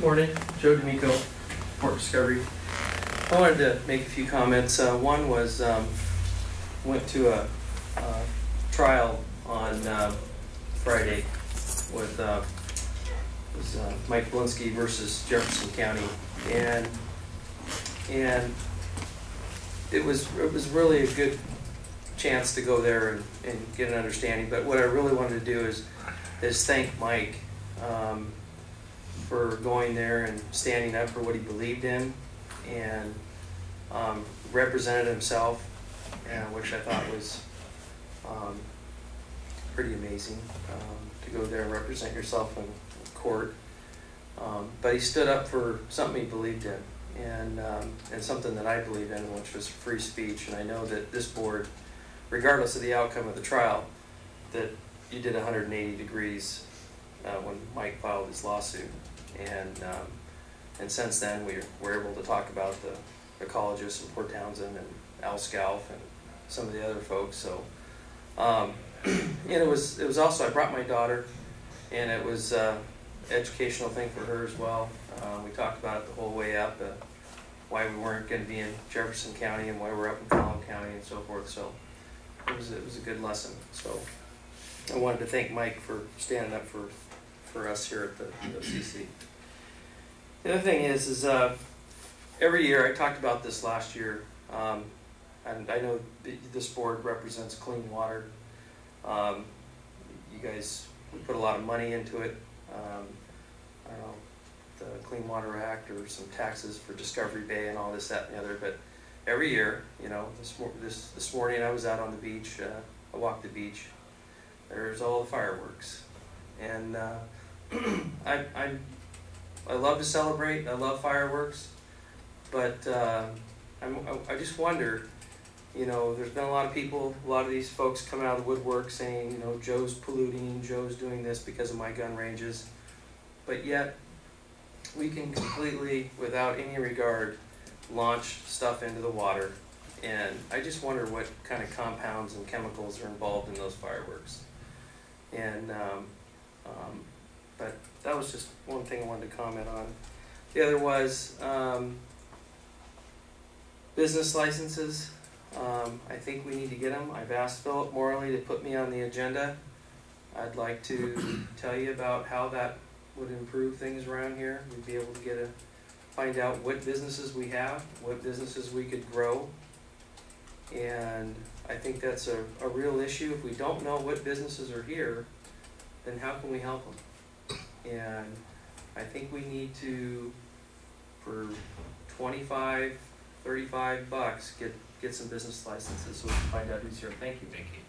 Morning, Joe D'Amico, Port Discovery. I wanted to make a few comments. One was went to a trial on Friday with Mike Blinsky versus Jefferson County, and it was really a good chance to go there and get an understanding. But what I really wanted to do is thank Mike for going there and standing up for what he believed in, and represented himself, which I thought was pretty amazing, to go there and represent yourself in court. But he stood up for something he believed in, and something that I believe in, which was free speech. And I know that this board, regardless of the outcome of the trial, that you did 180 degrees when Mike filed his lawsuit. And since then, we were able to talk about the ecologists in Port Townsend and Al Scalf and some of the other folks. So, and it was also, I brought my daughter, and it was educational thing for her as well. We talked about it the whole way up, why we weren't going to be in Jefferson County and why we're up in Collin County and so forth. So it was a good lesson. So I wanted to thank Mike for standing up for us here at the OCC. The other thing is every year, I talked about this last year, and I know this board represents clean water. You guys, we put a lot of money into it. I don't know, the Clean Water Act, or some taxes for Discovery Bay and all this, that, and the other. But every year, you know, this morning I was out on the beach. I walked the beach. There's all the fireworks, and I love to celebrate. I love fireworks, but I just wonder. You know, there's been a lot of people, a lot of these folks coming out of the woodwork saying, you know, Joe's polluting, Joe's doing this because of my gun ranges. But yet, we can completely, without any regard, launch stuff into the water. And I just wonder what kind of compounds and chemicals are involved in those fireworks. And, but that was just one thing I wanted to comment on. The other was business licenses. I think we need to get them. I've asked Philip Morley to put me on the agenda. I'd like to tell you about how that would improve things around here. We'd be able to find out what businesses we have, what businesses we could grow. And I think that's a real issue. If we don't know what businesses are here, then how can we help them? And I think we need to, for $25, $35, get some business licenses so we can find out who's here. Thank you. Thank you.